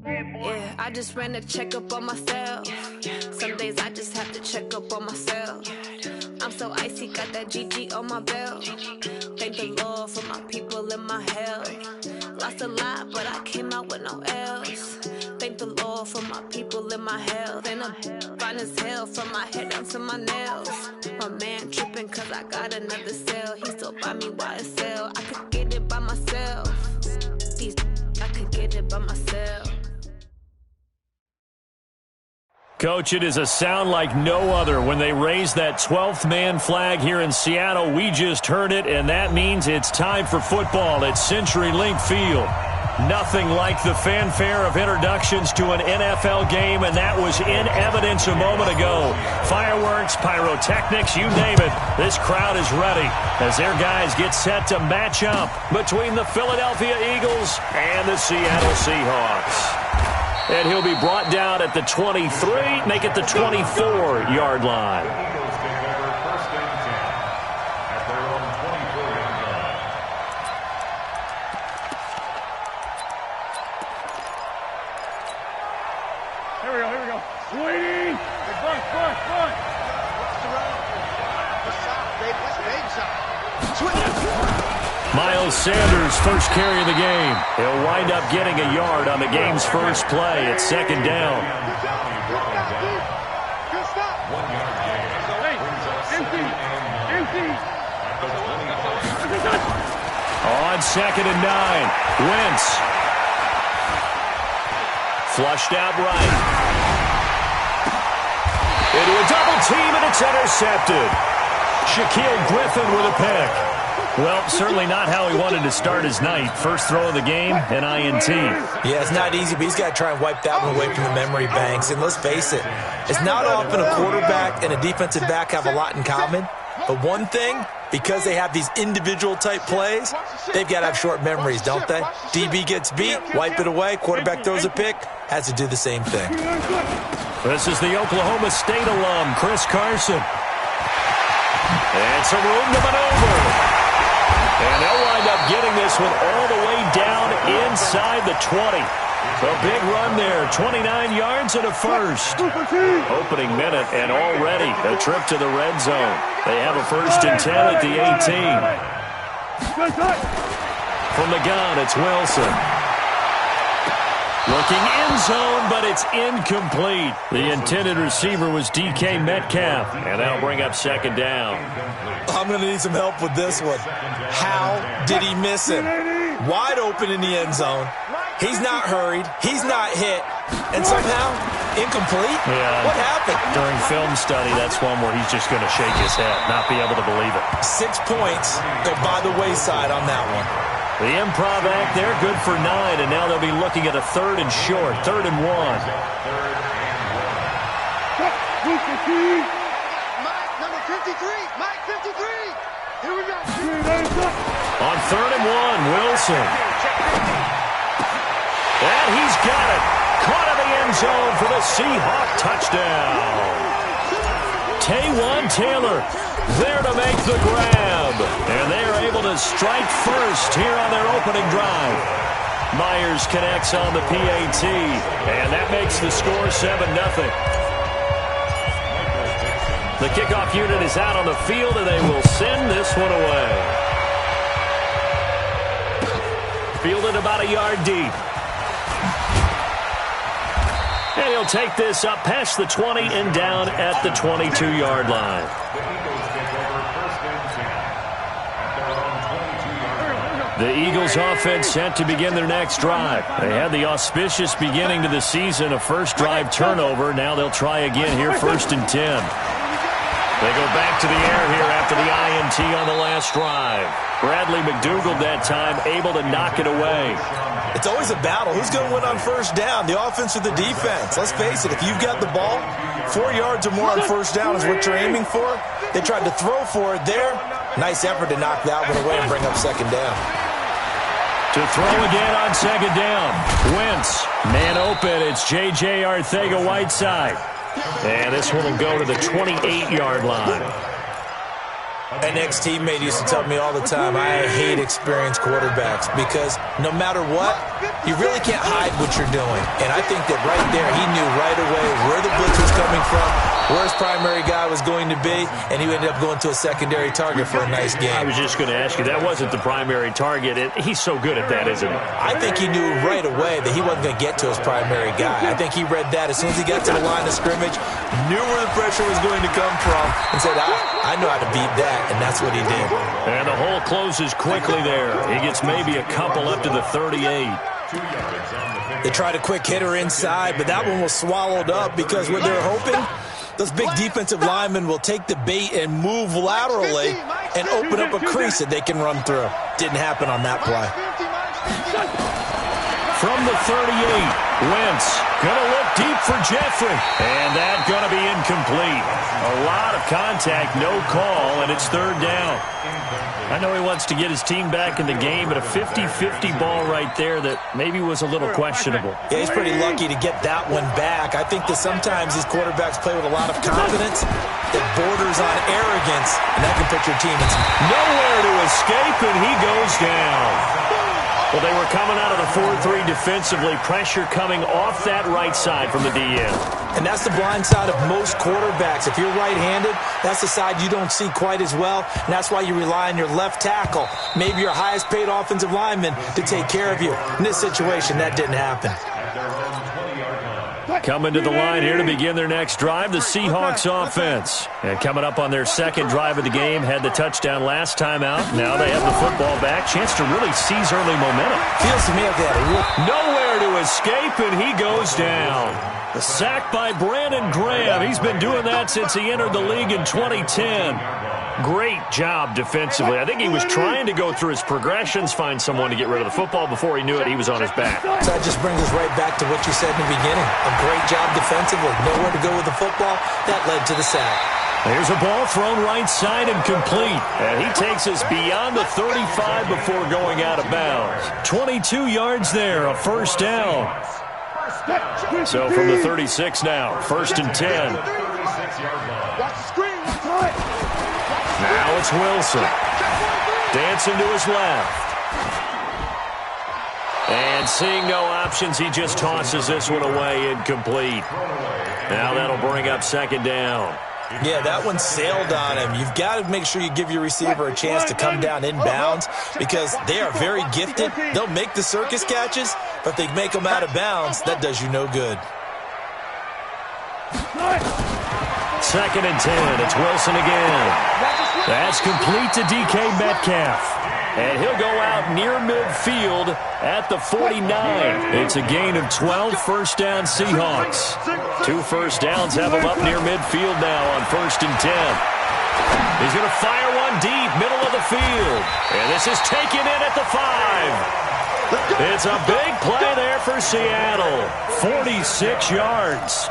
Yeah, I just ran a checkup on myself. Some days I just have to check up on myself. I'm so icy, got that GG on my belt. Thank the Lord for my people and my health. Lost a lot, but I came out with no L's. Thank the Lord for my people and my health. And I'm fine as hell from my head down to my nails. My man tripping cause I got another cell. He still buy me YSL. I could get it by myself. I could get it by myself. Coach, it is a sound like no other when they raise that 12th man flag here in Seattle. We just heard it, and that means it's time for football at CenturyLink Field. Nothing like the fanfare of introductions to an NFL game, and that was in evidence a moment ago. Fireworks, pyrotechnics, you name it. This crowd is ready as their guys get set to match up between the Philadelphia Eagles and the Seattle Seahawks. And he'll be brought down at the 23, make it the 24-yard line. Here we go. Waiting. Front. Miles Sanders, first carry of the game. He'll wind up getting a yard on the game's first play. It's second down. Good stop. 1 yard gain. Empty. On second and 9, Wentz. Flushed out right. Into a double team, and it's intercepted. Shaquille Griffin with a pick. Well, certainly not how he wanted to start his night. First throw of the game, an INT. Yeah, it's not easy, but he's got to try and wipe that one away from the memory banks. And let's face it, it's not often a quarterback and a defensive back have a lot in common. But one thing, because they have these individual type plays, they've got to have short memories, don't they? DB gets beat, wipe it away, quarterback throws a pick, has to do the same thing. This is the Oklahoma State alum, Chris Carson. And some room to maneuver. And they'll wind up getting this one all the way down inside the 20. A big run there, 29 yards and a first. Opening minute, and already a trip to the red zone. They have a 1st and 10 at the 18. From the gun, it's Wilson. Looking end zone, but it's incomplete. The intended receiver was DK Metcalf, and that'll bring up second down. I'm going to need some help with this one. How did he miss him? Wide open in the end zone. He's not hurried. He's not hit. And somehow, incomplete? Yeah. What happened? During film study, that's one where he's just going to shake his head, not be able to believe it. 6 points go by the wayside on that one. The improv act, they're good for 9, and now they'll be looking at a 3rd and short, 3rd and 1. Number 53. Mike 53. Here we go. On 3rd and 1, Wilson. And he's got it. Caught in the end zone for the Seahawk touchdown. Taywan Taylor there to make the grab. And they are able to strike first here on their opening drive. Myers connects on the PAT. And that makes the score 7-0. The kickoff unit is out on the field, and they will send this one away. Fielded about a yard deep. And he'll take this up past the 20 and down at the 22-yard line. The Eagles offense set to begin their next drive. They had the auspicious beginning to the season, a first drive turnover. Now they'll try again here, 1st and 10. They go back to the air here after the INT on the last drive. Bradley McDougald that time able to knock it away. It's always a battle. Who's going to win on first down, the offense or the defense? Let's face it, if you've got the ball, 4 yards or more on first down is what you're aiming for. They tried to throw for it there. Nice effort to knock that one away and bring up second down. To throw again on second down. Wentz, man open. It's J.J. Arcega-Whiteside. And this one will go to the 28-yard line. An ex-teammate used to tell me all the time, I hate experienced quarterbacks because no matter what, you really can't hide what you're doing. And I think that right there, he knew right away where the blitz was coming from, where his primary guy was going to be, and he ended up going to a secondary target for a nice game. I was just going to ask you, that wasn't the primary target. He's so good at that, isn't he? I think he knew right away that he wasn't going to get to his primary guy. I think he read that as soon as he got to the line of scrimmage, knew where the pressure was going to come from, and said, I know how to beat that, and that's what he did. And the hole closes quickly there. He gets maybe a couple up to the 38. They tried a quick hitter inside, but that one was swallowed up because what they're hoping, those big defensive linemen will take the bait and move laterally and open up a crease that they can run through. Didn't happen on that play. From the 38, Wentz going to look deep for Jeffrey. And that's going to be incomplete. A lot of contact, no call, and it's third down. I know he wants to get his team back in the game, but a 50-50 ball right there that maybe was a little questionable. Yeah, he's pretty lucky to get that one back. I think that sometimes these quarterbacks play with a lot of confidence that borders on arrogance, and that can put your team in some... Nowhere to escape, and he goes down. Well, they were coming out of the 4-3 defensively. Pressure coming off that right side from the DN. And that's the blind side of most quarterbacks. If you're right-handed, that's the side you don't see quite as well. And that's why you rely on your left tackle, maybe your highest-paid offensive lineman, to take care of you. In this situation, that didn't happen. Coming to the line here to begin their next drive, the Seahawks offense. And coming up on their second drive of the game, had the touchdown last time out. Now they have the football back. Chance to really seize early momentum. Feels to me like they had a look. Nowhere to escape, and he goes down. The sack by Brandon Graham. He's been doing that since he entered the league in 2010. Great job defensively. I think he was trying to go through his progressions, find someone to get rid of the football. Before he knew it, he was on his back. So that just brings us right back to what you said in the beginning. A great job defensively. Nowhere to go with the football. That led to the sack. Here's a ball thrown right side and complete. And he takes us beyond the 35 before going out of bounds. 22 yards there, a first down. So from the 36 now, 1st and 10. Now it's Wilson. Dancing to his left. And seeing no options, he just tosses this one away, incomplete. Now that'll bring up 2nd down. Yeah, that one sailed on him. You've got to make sure you give your receiver a chance to come down inbounds because they are very gifted. They'll make the circus catches, but if they make them out of bounds, that does you no good. 2nd and 10. It's Wilson again. That's complete to DK Metcalf. And he'll go out near midfield at the 49. It's a gain of 12, first down Seahawks. 2 first downs have him up near midfield now on 1st and 10. He's going to fire one deep, middle of the field. And this is taken in at the 5. It's a big play there for Seattle. 46 yards.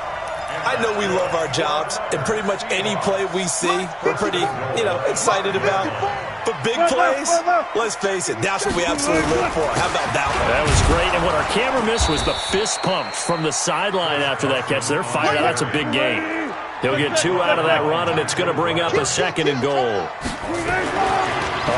I know we love our jobs, and pretty much any play we see, we're pretty, excited about. But big plays, let's face it, that's what we absolutely live for. How about that one? That was great, and what our camera missed was the fist pumps from the sideline after that catch. They're fired out. That's a big gain. He'll get 2 out of that run, and it's going to bring up a 2nd and goal.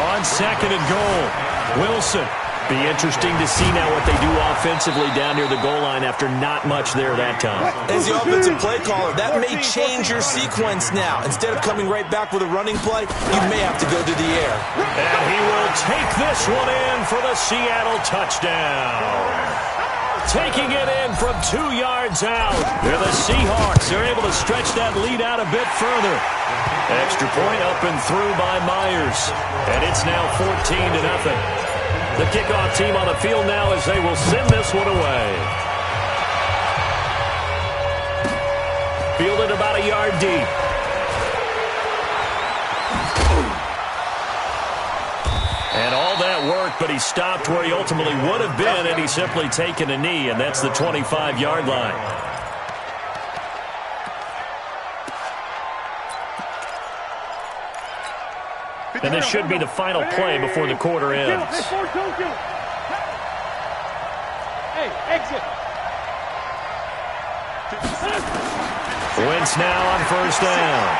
On 2nd and goal, Wilson. Be interesting to see now what they do offensively down near the goal line after not much there that time. As the offensive play caller, that may change your sequence now. Instead of coming right back with a running play, you may have to go to the air. And he will take this one in for the Seattle touchdown. Taking it in from 2 yards out. They're the Seahawks. They're able to stretch that lead out a bit further. Extra point up and through by Myers. And it's now 14-0. The kickoff team on the field now as they will send this one away. Fielded about a yard deep. And all that work, but he stopped where he ultimately would have been, and he's simply taken a knee, and that's the 25-yard line. And this should be the final play before the quarter ends. Hey, exit. Wentz now on 1st down.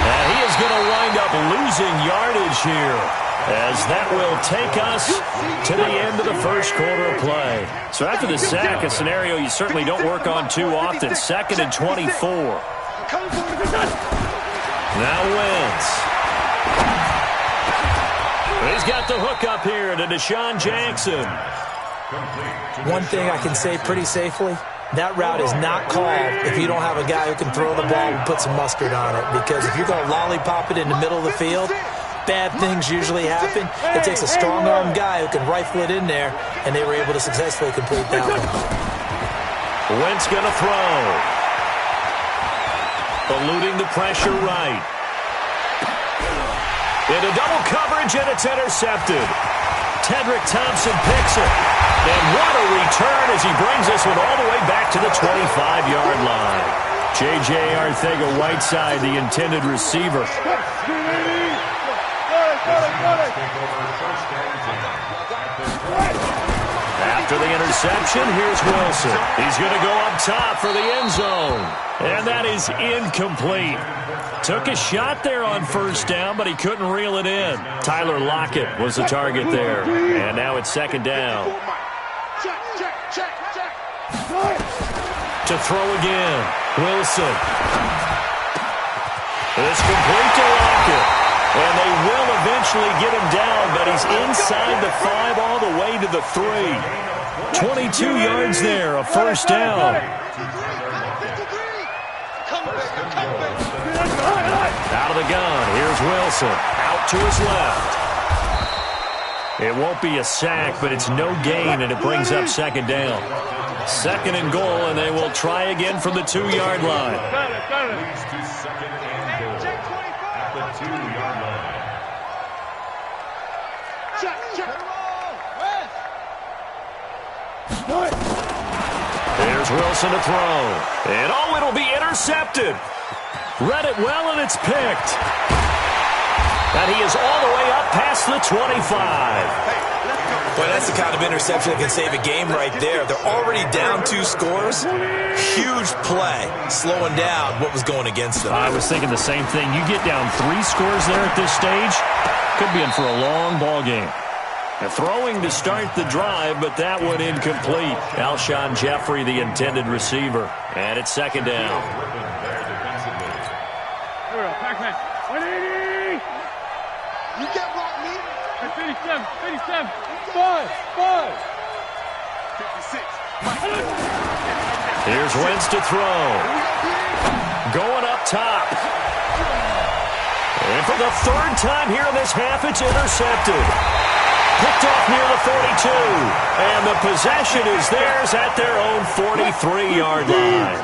And he is going to wind up losing yardage here, as that will take us to the end of the first quarter of play. So after the sack, a scenario you certainly don't work on too often. 2nd and 24. Now Wentz. He's got the hook up here to Deshaun Jackson. One thing I can say pretty safely, that route is not called if you don't have a guy who can throw the ball and put some mustard on it. Because if you're going to lollipop it in the middle of the field, bad things usually happen. It takes a strong-armed guy who can rifle it in there, and they were able to successfully complete that one. Wentz going to throw. Eluding the pressure right. Into double coverage, and it's intercepted. Tedrick Thompson picks it. And what a return as he brings this one all the way back to the 25-yard line. J.J. Arcega-Whiteside, the intended receiver. After the interception, here's Wilson. He's going to go up top for the end zone. And that is incomplete. Took a shot there on first down, but he couldn't reel it in. Tyler Lockett was the target there. And now it's 2nd down. To throw again. Wilson. It's complete to Lockett. And they will eventually get him down, but he's inside the 5 all the way to the 3. 22 yards there, a first down. Out of the gun, here's Wilson. Out to his left. It won't be a sack, but it's no gain, and it brings up 2nd down. 2nd and goal, and they will try again from the 2-yard line. Here's Wilson to throw. And oh, it'll be intercepted. Read it well, and it's picked. And he is all the way up past the 25. Boy, that's the kind of interception that can save a game right there. They're already down 2 scores. Huge play, slowing down what was going against them. I was thinking the same thing. You get down 3 scores there at this stage, could be in for a long ball game. Throwing to start the drive, but that one incomplete. Alshon Jeffrey, the intended receiver. And it's 2nd down. 180! You get blocked, me? 57, 57, 5, 5. 56. Here's Wentz to throw. Going up top. And for the 3rd time here in this half, it's intercepted. Picked off near the 42. And the possession is theirs at their own 43-yard line.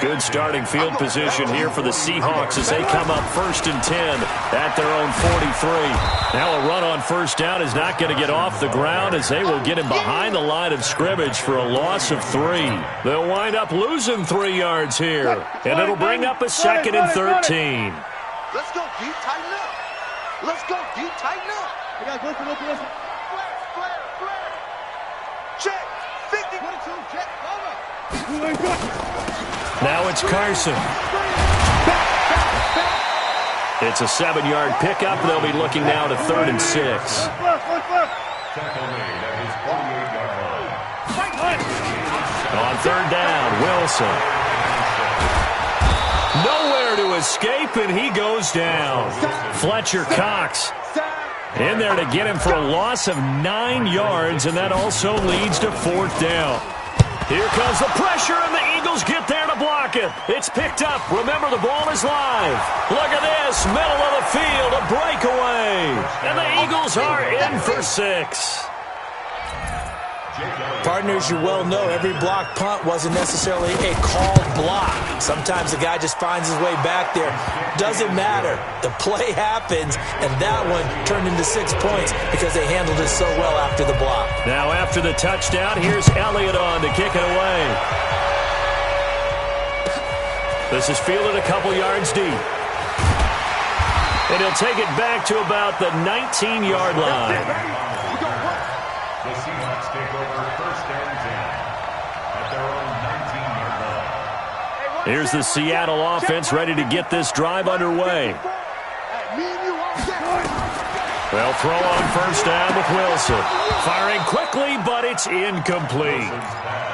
Good starting field position here for the Seahawks as they come up 1st and 10 at their own 43. Now a run on first down is not going to get off the ground as they will get him behind the line of scrimmage for a loss of 3. They'll wind up losing 3 yards here, and it'll bring up a 2nd and 13. Let's go, D. Tighten up. Let's go, D. Tighten up. Flare. Check. 50. 22. Check. Over. Now it's Carson. It's a 7-yard pickup. They'll be looking now to 3rd and 6. On 3rd down, Wilson. Nowhere to escape, and he goes down. Fletcher Cox in there to get him for a loss of 9 yards, and that also leads to 4th down. Here comes the pressure, and the Eagles get there to block it. It's picked up. Remember, the ball is live. Look at this. Middle of the field, a breakaway. And the Eagles are in for 6. Partners, you well know every block punt wasn't necessarily a called block. Sometimes the guy just finds his way back there. Doesn't matter. The play happens, and that one turned into 6 points because they handled it so well after the block. Now after the touchdown, here's Elliott on to kick it away. This is fielded a couple yards deep. And he'll take it back to about the 19-yard line. The Seahawks take over 1st and 10 at their own 19-yard line. Here's the Seattle offense ready to get this drive underway. They'll throw on first down with Wilson. Firing quickly, but it's incomplete.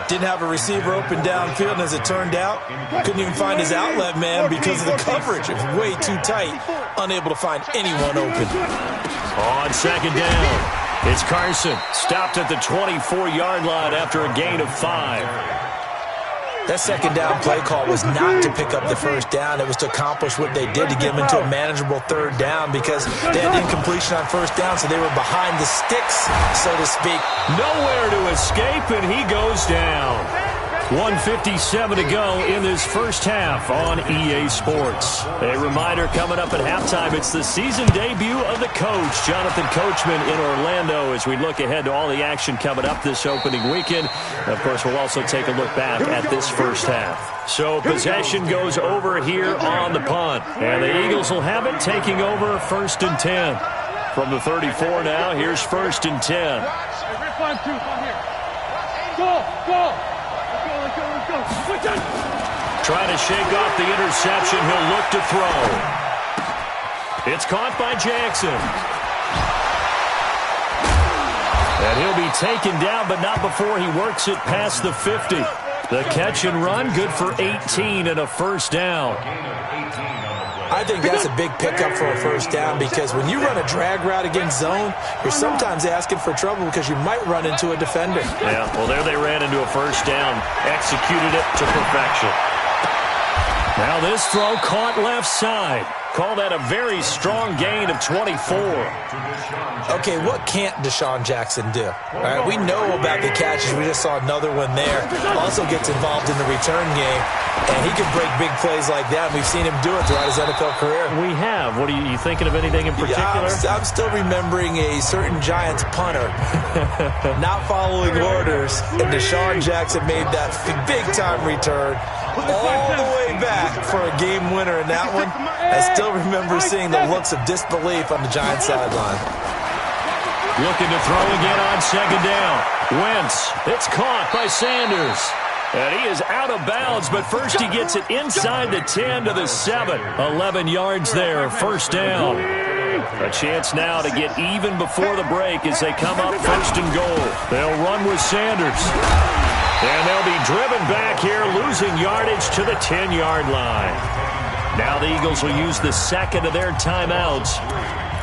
Didn't have a receiver open downfield, and as it turned out, couldn't even find his outlet man because of the coverage. It was way too tight, unable to find anyone open. On second down, it's Carson. Stopped at the 24-yard line after a gain of 5. That second down play call was not to pick up the first down. It was to accomplish what they did to get them into a manageable third down because they had incompletion on first down, so they were behind the sticks, so to speak. Nowhere to escape, and he goes down. 1:57 to go in this first half on EA Sports. A reminder coming up at halftime, it's the season debut of the coach, Jonathan Coachman in Orlando, as we look ahead to all the action coming up this opening weekend. Of course, we'll also take a look back at this first half. So possession goes over here on the punt, and the Eagles will have it taking over 1st and 10. From the 34 now, here's 1st and 10. Go! Trying to shake off the interception. He'll look to throw. It's caught by Jackson. And he'll be taken down, but not before he works it past the 50. The catch and run, good for 18 and a first down. I think that's a big pickup for a first down because when you run a drag route against zone, you're sometimes asking for trouble because you might run into a defender. Yeah, well, there they ran into a first down. Executed it to perfection. Now this throw caught left side. Call that a very strong gain of 24. Okay, what can't Deshaun Jackson do? All right, we know about the catches. We just saw another one there. Also gets involved in the return game, and he can break big plays like that. We've seen him do it throughout his NFL career. We have. What are you thinking of anything in particular? Yeah, I'm still remembering a certain Giants punter not following orders, and Deshaun Jackson made that big-time return all the way back for a game winner in that one. I still remember seeing the looks of disbelief on the Giants sideline. Looking to throw again on second down. Wentz, it's caught by Sanders. And he is out of bounds, but first he gets it inside the 10 to the 7. 11 yards there, first down. A chance now to get even before the break as they come up 1st and goal. They'll run with Sanders. And they'll be driven back here, losing yardage to the 10-yard line. Now the Eagles will use the second of their timeouts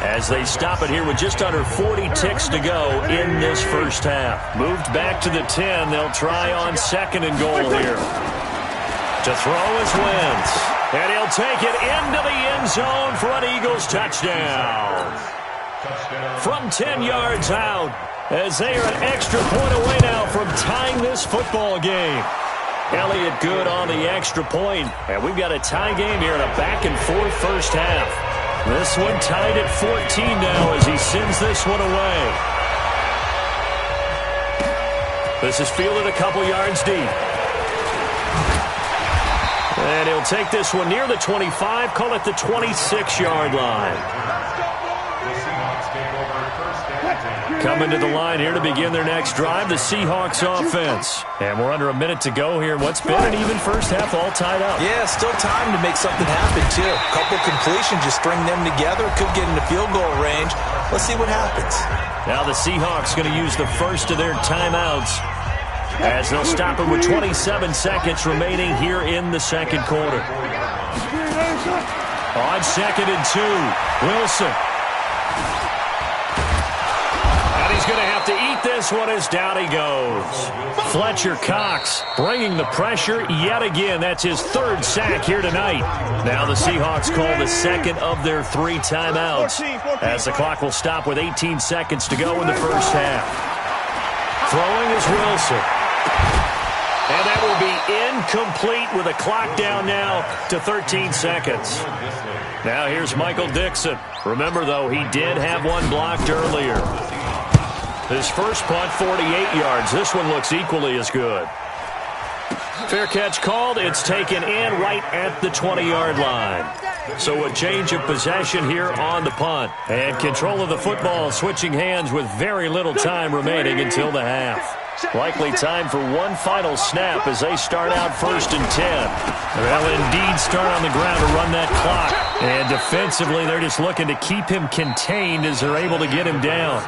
as they stop it here with just under 40 ticks to go in this first half. Moved back to the 10. They'll try on 2nd and goal here. To throw is Wentz. And he'll take it into the end zone for an Eagles touchdown. From 10 yards out, as they are an extra point away now from tying this football game. Elliott good on the extra point, and we've got a tie game here in a back-and-forth first half. This one tied at 14 now as he sends this one away. This is fielded a couple yards deep. And he'll take this one near the 25, call it the 26-yard line. Coming to the line here to begin their next drive, the Seahawks offense. And we're under a minute to go here. What's been an even first half, all tied up. Yeah, still time to make something happen, too. A couple completions, just string them together. Could get into field goal range. Let's see what happens. Now the Seahawks going to use the first of their timeouts as they'll stop it with 27 seconds remaining here in the second quarter. On 2nd and 2, Wilson. He's going to have to eat this one as down he goes. Fletcher Cox bringing the pressure yet again. That's his 3rd sack here tonight. Now the Seahawks call the second of their 3 timeouts as the clock will stop with 18 seconds to go in the first half. Throwing is Wilson. And that will be incomplete with a clock down now to 13 seconds. Now here's Michael Dixon. Remember, though, he did have one blocked earlier. His first punt, 48 yards. This one looks equally as good. Fair catch called. It's taken in right at the 20-yard line. So a change of possession here on the punt. And control of the football switching hands with very little time remaining until the half. Likely time for one final snap as they start out 1st and 10. They'll indeed start on the ground to run that clock. And defensively, they're just looking to keep him contained as they're able to get him down.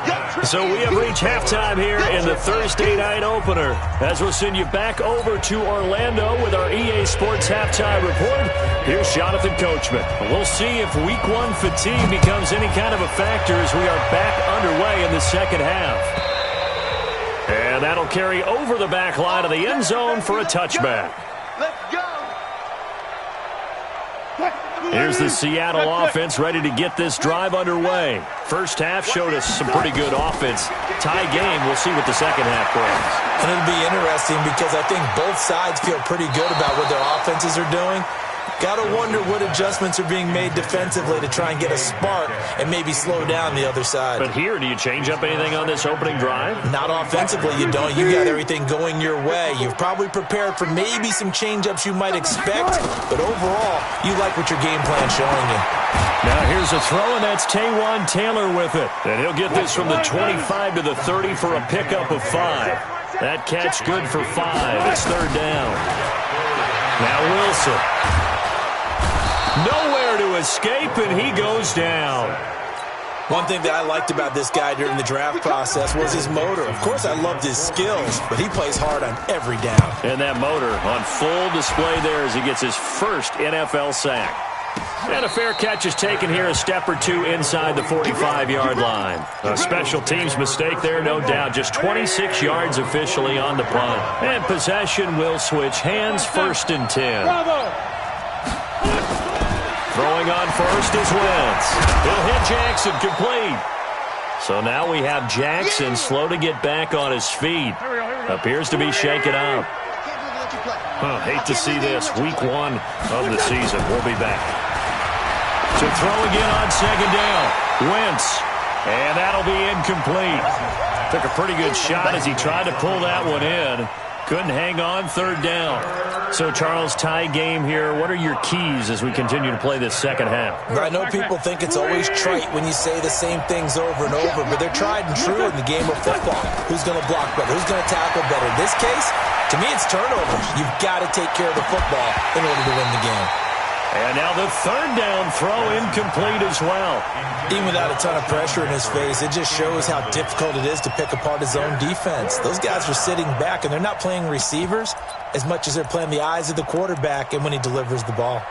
So we have reached halftime here in the Thursday night opener. As we'll send you back over to Orlando with our EA Sports halftime report, here's Jonathan Coachman. We'll see if Week 1 fatigue becomes any kind of a factor as we are back underway in the second half. And that'll carry over the back line of the end zone for a touchback. Let's go. Here's the Seattle offense ready to get this drive underway. First half showed us some pretty good offense. Tie game, we'll see what the second half brings. And it'll be interesting because I think both sides feel pretty good about what their offenses are doing. Got to wonder what adjustments are being made defensively to try and get a spark and maybe slow down the other side. But here, do you change up anything on this opening drive? Not offensively, you don't. You got everything going your way. You've probably prepared for maybe some change-ups you might expect, but overall, you like what your game plan's showing you. Now here's a throw, and that's Taywan Taylor with it. And he'll get this from the 25 to the 30 for a pickup of 5. That catch good for 5. It's 3rd down. Now Wilson. Nowhere to escape, and he goes down. One thing that I liked about this guy during the draft process was his motor. Of course, I loved his skills, but he plays hard on every down. And that motor on full display there as he gets his first NFL sack. And a fair catch is taken here, a step or two inside the 45-yard line. A special teams mistake there, no doubt. Just 26 yards officially on the punt. And possession will switch hands, 1st and 10. Throwing on first is Wentz. He'll hit Jackson complete. So now we have Jackson slow to get back on his feet. Appears to be shaken up. Hate to see this. Week 1 of the season. We'll be back. To throw again on 2nd down. Wentz. And that'll be incomplete. Took a pretty good shot as he tried to pull that one in. Couldn't hang on, 3rd down. So, Charles, tie game here. What are your keys as we continue to play this second half? I know people think it's always trite when you say the same things over and over, but they're tried and true in the game of football. Who's going to block better? Who's going to tackle better? In this case, to me, it's turnovers. You've got to take care of the football in order to win the game. And now the 3rd down throw incomplete as well. Even without a ton of pressure in his face, it just shows how difficult it is to pick apart his own defense. Those guys are sitting back, and they're not playing receivers as much as they're playing the eyes of the quarterback and when he delivers the ball.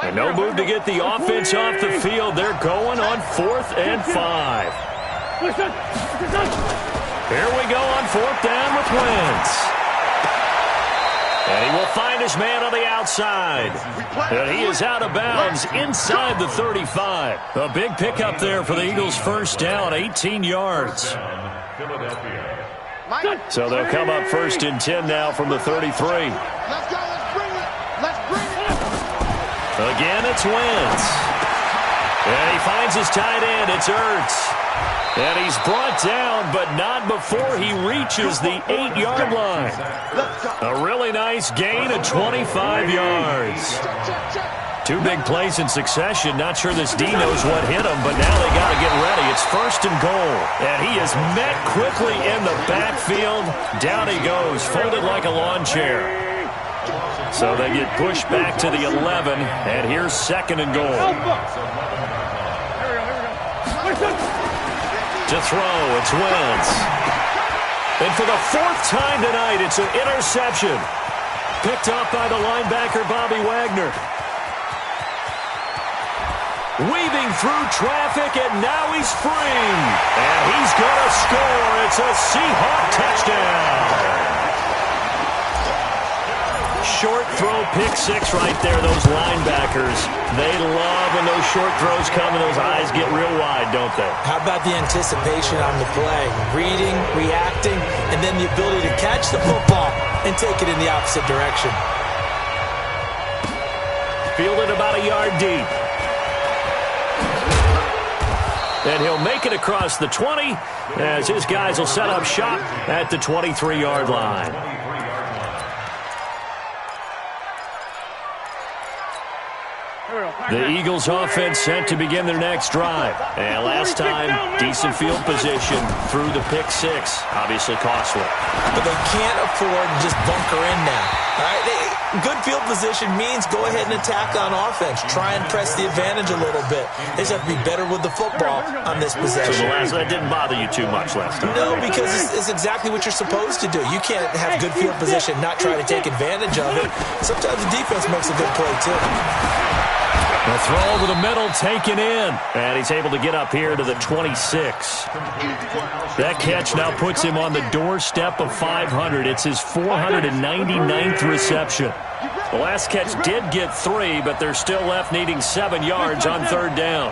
And no move to get the offense off the field. They're going on 4th and 5. Here we go on 4th down with Wentz. And he will find his man on the outside. And he is out of bounds inside the 35. A big pickup there for the Eagles' 1st down, 18 yards. So they'll come up 1st and 10 now from the 33. Let's go. Let's bring it. Let's bring it. Again, it's Wentz. And he finds his tight end. It's Ertz. And he's brought down, but not before he reaches the 8-yard line. A really nice gain of 25 yards. 2 big plays in succession. Not sure this D knows what hit him, but now they got to get ready. It's 1st and goal. And he is met quickly in the backfield. Down he goes, folded like a lawn chair. So they get pushed back to the 11, and here's 2nd and goal. To throw, it's Wentz. And for the 4th time tonight, it's an interception. Picked up by the linebacker, Bobby Wagner. Weaving through traffic, and now he's free. And he's going to score. It's a Seahawk touchdown. Short throw, pick 6 right there. Those linebackers, they love when those short throws come and those eyes get real wide, don't they? How about the anticipation on the play? Reading, reacting, and then the ability to catch the football and take it in the opposite direction. Fielded about a yard deep. And he'll make it across the 20 as his guys will set up shop at the 23-yard line. The Eagles offense set to begin their next drive. And last time, decent field position through the pick six. Obviously costly. But they can't afford to just bunker in now. All right, good field position means go ahead and attack on offense. Try and press the advantage a little bit. They just have to be better with the football on this possession. So that didn't bother you too much last time? No, because it's exactly what you're supposed to do. You can't have good field position, not try to take advantage of it. Sometimes the defense makes a good play, too. The throw over the middle, taken in. And he's able to get up here to the 26. That catch now puts him on the doorstep of 500. It's his 499th reception. The last catch did get 3, but they're still left needing 7 yards on third down.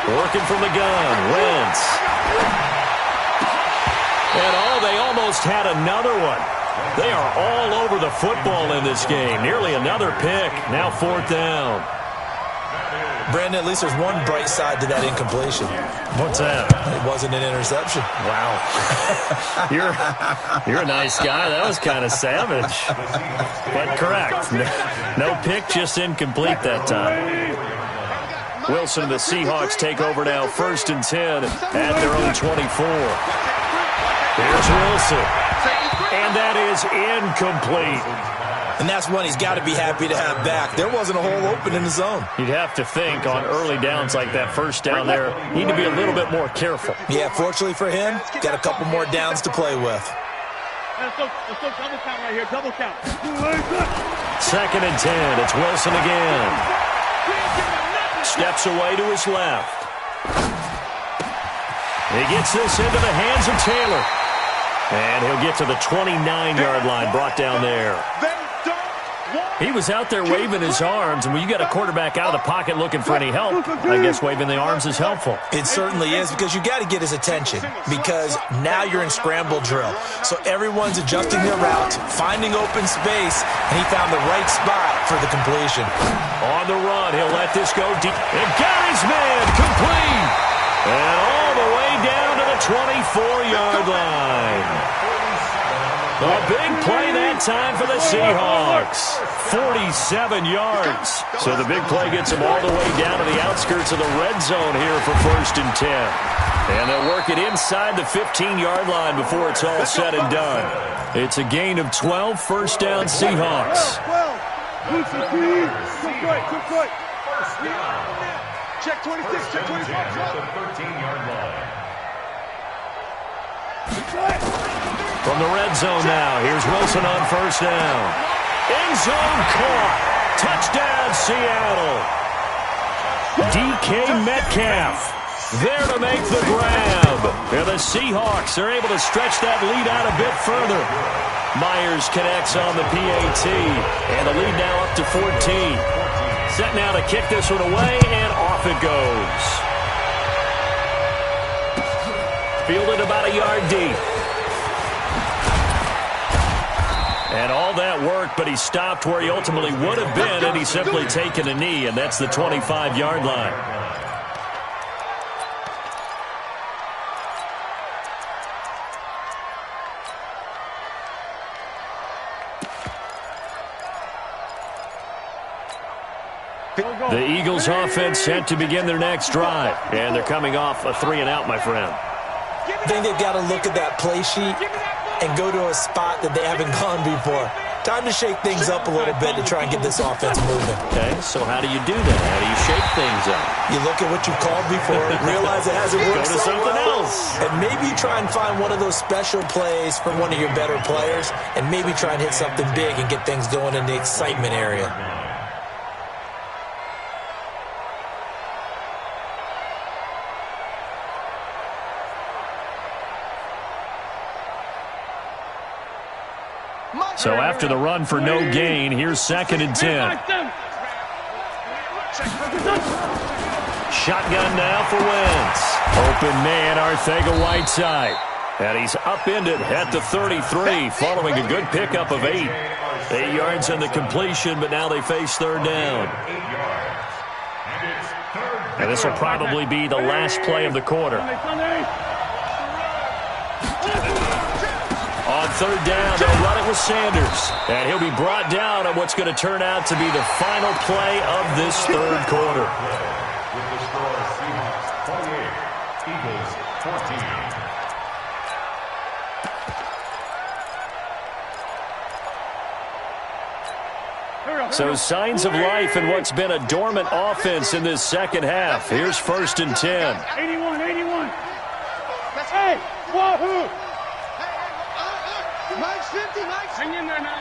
Working from the gun, Wentz. And they almost had another one. They are all over the football in this game. Nearly another pick. Now fourth down. Brandon, at least there's one bright side to that incompletion. What's that? It wasn't an interception. Wow. You're a nice guy. That was kind of savage. But correct. No pick, just incomplete that time. Wilson and the Seahawks take over now, 1st and 10 at their own 24. Here's Wilson. And that is incomplete. And that's one he's got to be happy to have back. There wasn't a hole open in the zone. You'd have to think on early downs like that, first down there, need to be a little bit more careful. Yeah, fortunately for him, got a couple more downs to play with. Let's go double count right here, double count. 2nd and 10, it's Wilson again. Steps away to his left. He gets this into the hands of Taylor. And he'll get to the 29-yard line, brought down there. He was out there waving his arms, and when you got a quarterback out of the pocket looking for any help, I guess waving the arms is helpful. It certainly is, because you got to get his attention, because now you're in scramble drill. So everyone's adjusting their route, finding open space, and he found the right spot for the completion. On the run, he'll let this go deep. And got his man complete. And all the way down to the 24-yard line. A big play that time for the Seahawks. 47 yards. So the big play gets them all the way down to the outskirts of the red zone here for 1st and 10. And they'll work it inside the 15-yard line before it's all said and done. It's a gain of 12, 1st down Seahawks. Check 26, check 26. From the red zone now, here's Wilson on 1st down. End zone caught. Touchdown, Seattle. DK Metcalf there to make the grab. And the Seahawks are able to stretch that lead out a bit further. Myers connects on the PAT, and the lead now up to 14. Set now to kick this one away, and off it goes. Fielded about a yard deep. And all that work, but he stopped where he ultimately would have been, and he's simply taken a knee, and that's the 25-yard line. The Eagles offense set to begin their next drive, and they're coming off a 3-and-out, my friend. I think they've got to look at that play sheet and go to a spot that they haven't gone before. Time to shake things up a little bit to try and get this offense moving. Okay, so how do you do that? How do you shake things up? You look at what you've called before, realize it hasn't worked Go to something else. And maybe try and find one of those special plays from one of your better players, and maybe try and hit something big and get things going in the excitement area. So after the run for no gain, here's 2nd and 10. Shotgun now for Wentz. Open man, Arcega-Whiteside. And he's upended at the 33 following a good pickup of 8. 8 yards on the completion, but now they face third down. And this will probably be the last play of the quarter. On third down, they'll run it with Sanders. And he'll be brought down on what's going to turn out to be the final play of this third quarter. With the score, Seahawks 48, Eagles 14. So signs of life in what's been a dormant offense in this second half. Here's 1st and 10. 81. Hey, wahoo! Mike's 50, Mike's. Hang in there now.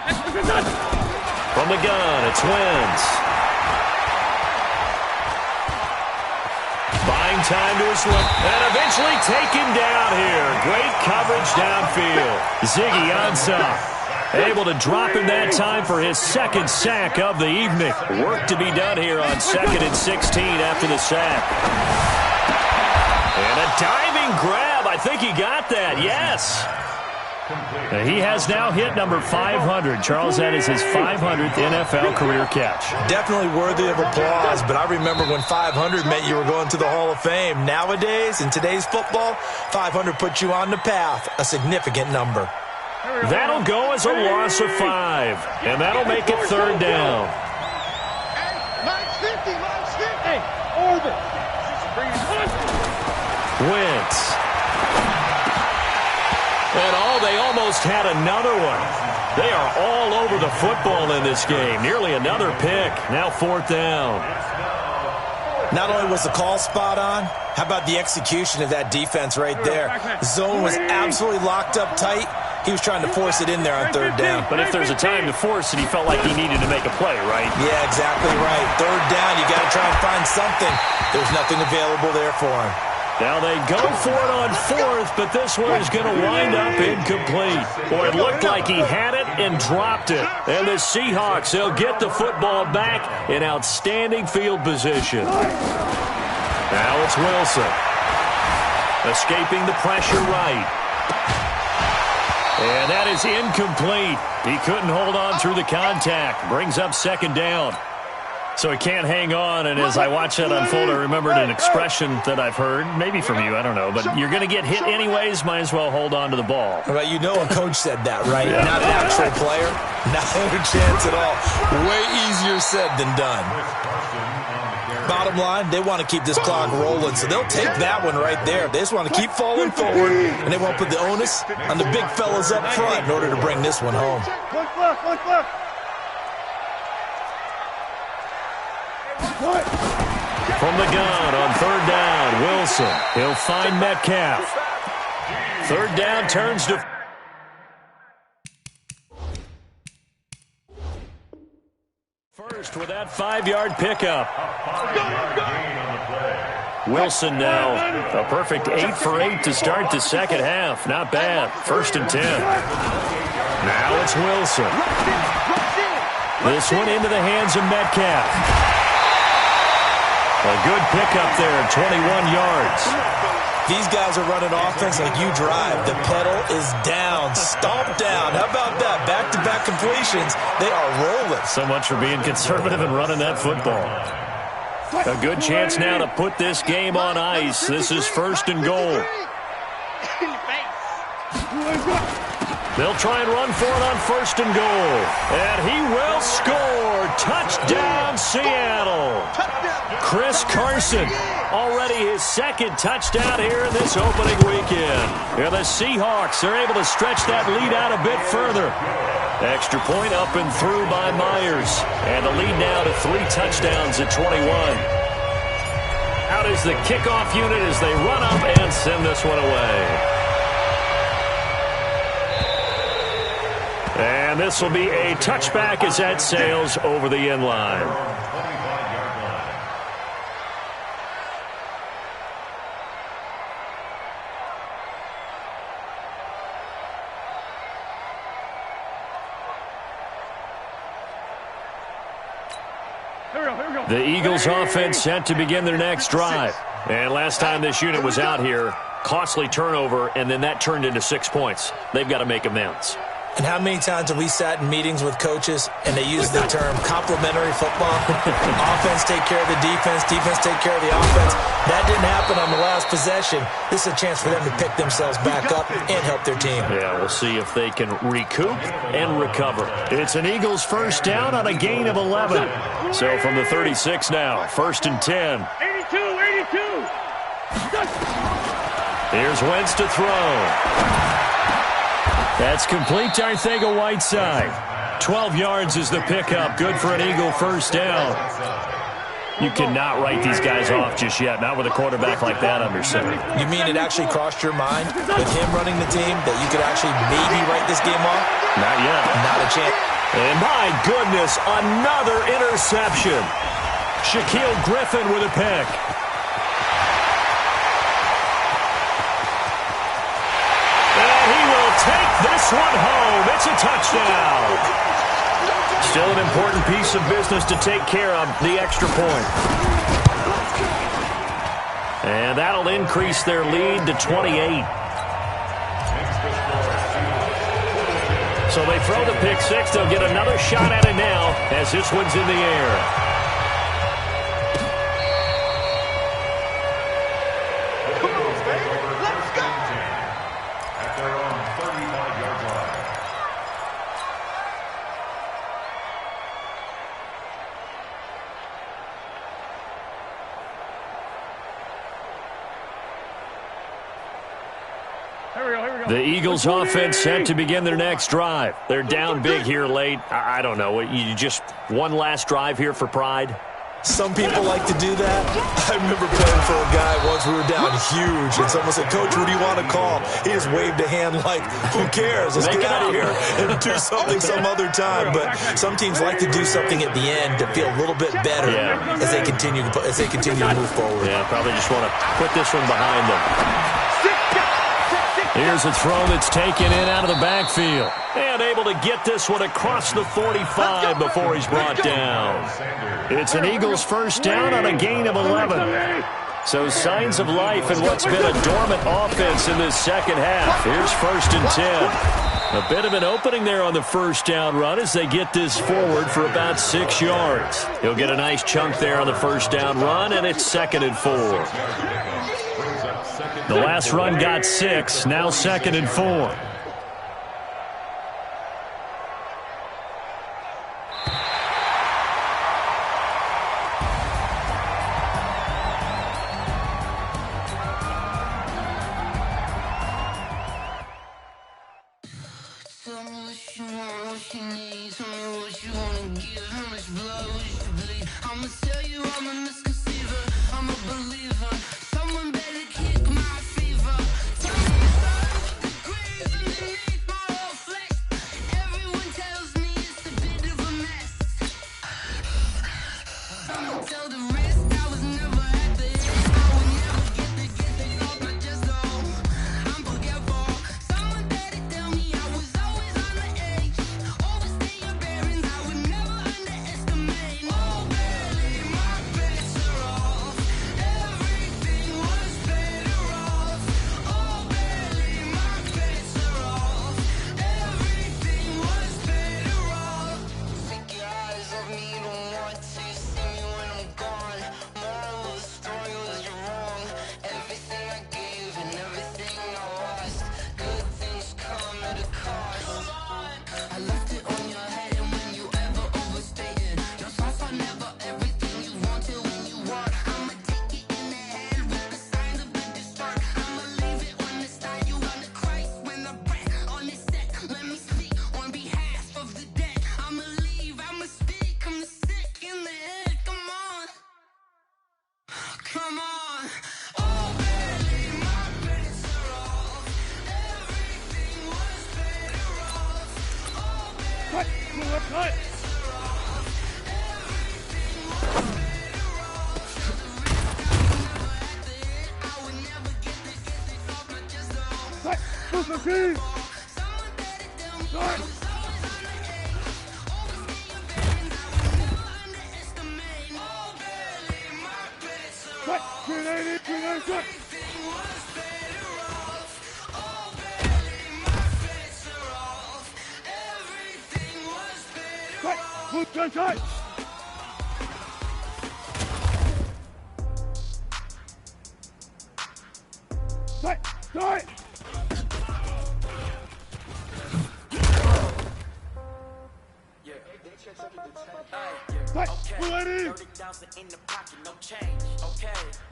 From the gun, it's Wentz. Buying time to his left. And eventually taken down here. Great coverage downfield. Ziggy Ansah able to drop him that time for his second sack of the evening. Work to be done here on 2nd and 16 after the sack. And a diving grab. I think he got that. Yes. And he has now hit number 500. Charles, that is his 500th NFL career catch. Definitely worthy of applause, but I remember when 500 meant you were going to the Hall of Fame. Nowadays, in today's football, 500 puts you on the path, a significant number. That'll go as a loss of 5, and that'll make it third down. Mike's 50, Mike's 50. Orbit. Wentz. And they almost had another one. They are all over the football in this game. Nearly another pick. Now 4th down. Not only was the call spot on, how about the execution of that defense right there? The zone was absolutely locked up tight. He was trying to force it in there on third down. But if there's a time to force it, he felt like he needed to make a play, right? Yeah, exactly right. Third down, you got to try and find something. There's nothing available there for him. Now they go for it on 4th, but this one is going to wind up incomplete. Boy, it looked like he had it and dropped it. And the Seahawks, they'll get the football back in outstanding field position. Now it's Wilson. Escaping the pressure right. And that is incomplete. He couldn't hold on through the contact. Brings up 2nd down. So he can't hang on, and as I watch that unfold, I remembered an expression that I've heard, maybe from you, I don't know, but you're going to get hit anyways, might as well hold on to the ball. Well, you know a coach said that, right? Yeah. Not an actual player. Not a chance at all. Way easier said than done. Bottom line, they want to keep this clock rolling, so they'll take that one right there. They just want to keep falling forward, and they won't put the onus on the big fellas up front in order to bring this one home. One clock. From the gun on third down, Wilson. He'll find Metcalf. Third down turns to... First with that 5-yard pickup. Wilson now a perfect 8 for 8 to start the second half. Not bad. 1st and 10. Now it's Wilson. This one into the hands of Metcalf. A good pickup there, 21 yards. These guys are running offense like you drive. The pedal is down, stomped down. How about that? Back-to-back completions. They are rolling. So much for being conservative and running that football. A good chance now to put this game on ice. This is 1st and goal. They'll try and run for it on 1st and goal. And he will score. Touchdown, Seattle. Chris Carson, already his 2nd touchdown here in this opening weekend. And the Seahawks are able to stretch that lead out a bit further. Extra point up and through by Myers. And the lead now to 3 touchdowns at 21. Out is the kickoff unit as they run up and send this one away. And this will be a touchback as that sails over the end line. The Eagles offense set to begin their next drive. And last time this unit was out here, costly turnover, and then that turned into 6 points. They've got to make amends. And how many times have we sat in meetings with coaches and they use the term complementary football? Offense take care of the defense, defense take care of the offense. That didn't happen on the last possession. This is a chance for them to pick themselves back up and help their team. Yeah, we'll see if they can recoup and recover. It's an Eagles first down on a gain of 11. So from the 36 now, 1st and 10. 82. Here's Wentz to throw. That's complete to Arcega-Whiteside. 12 yards is the pickup. Good for an Eagle first down. You cannot write these guys off just yet, not with a quarterback like that under center. You mean it actually crossed your mind with him running the team that you could actually maybe write this game off? Not yet. Not a chance. And my goodness, another interception. Shaquille Griffin with a pick. And he will take this one home. It's a touchdown. Still an important piece of business to take care of, the extra point. And that'll increase their lead to 28. So they throw the pick six. They'll get another shot at it now as this one's in the air. The Eagles offense set to begin their next drive. They're down big here late. I don't know. You just one last drive here for pride? Some people like to do that. I remember playing for a guy once. We were down huge, and someone said, "Coach, what do you want to call?" He just waved a hand like, "Who cares? Let's get out of here and do something some other time." But some teams like to do something at the end to feel a little bit better as they continue to move forward. Yeah, probably just want to put this one behind them. Here's a throw that's taken in out of the backfield. And able to get this one across the 45 before he's brought down. It's an Eagles first down on a gain of 11. So signs of life in what's been a dormant offense in this second half. Here's 1st and 10. A bit of an opening there on the first down run as they get this forward for about 6 yards. He'll get a nice chunk there on the first down run, and it's 2nd and 4. The last run got 6, now 2nd and 4. Gun tight. Tight. Tight. Tight. Ready. 30,000 in the pocket, no change. Okay,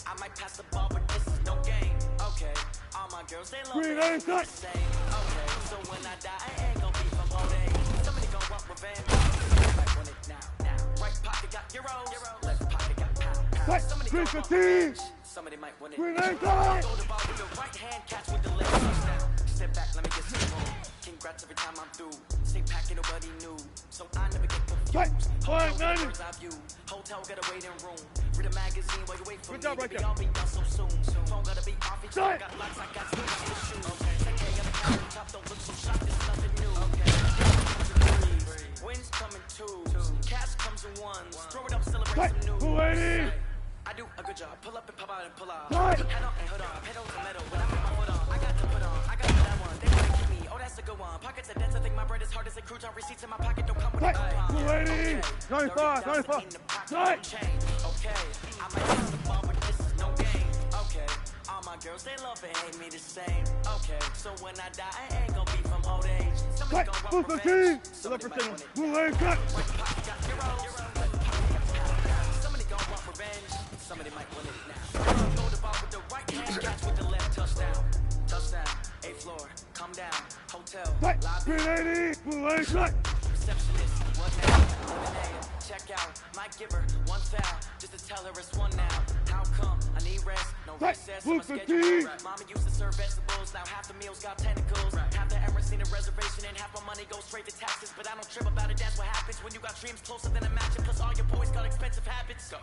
I might pass the ball, but this is no game. Okay, all my girls, they love Green it. ain't tight. Okay, so when I die, I ain't gon' be from old age. Somebody gon' want revenge. Right on it now. Right pocket got euros. Left pocket got pound. Tight. Somebody Green gon' want 15. revenge. Somebody might win it. Green ain't tight. Go the ball with the right hand, catch with the left touchdown. Step back, let me get some more. Congrats every time I'm through. Stay packing, nobody knew. So I never get confused. Tight. Hotel, 590. birds eye view. Hotel, got a waiting room. Read a magazine while you wait for Good me. job right Baby, there. I'll be done so soon. Phone gotta be off each Tight. got locks, I got switches to shoes. Okay, got a countertop, don't look so shocked, it's nothing new. Okay, wins come in twos. Cash comes in ones. Throw it up, celebrate Tight. some news. 280. I do a good job. Pull up and pop out and pull out. Tight. Head on and hood on. Pedal to metal. When I put my foot on, I got to put on. I got that one. They wanna keep me. Oh, that's a good one. Pockets are dense. I think my bread is hard as a crouton. Receipts in my pocket don't come with a Tight. coupon. 280. 95. 30,000 95. in the pocket, Tight. no change. Okay, I might pass the ball, but this is no game. Okay, all my girls they love it, hate me the same. Okay, so when I die, I ain't gon' be from old age. Somebody Tight. gon' want 215. revenge. Left Somebody for might signal. want it. Blue ain't tight. Right pocket got euros. Left pocket got pound. Somebody gon' want revenge. Somebody might win it now. Throw the ball with the right hand, catch with the left touchdown. Touchdown, 8th floor, come down. Hotel, Tight. lobby, 380. Blue ain't tight. receptionist, what now? Lemonade, check out. Might give her one foul, just to tell her it's one now. How come? I need rest, no Tight. recess. Blue My schedule 15. right. Mama used to serve vegetables, now half the meals got tentacles. Half the Emirates need a reservation, and half my money goes straight to taxes. But I don't trip about it, that's what happens when you got dreams closer than a match. And plus all your boys got expensive habits. Go.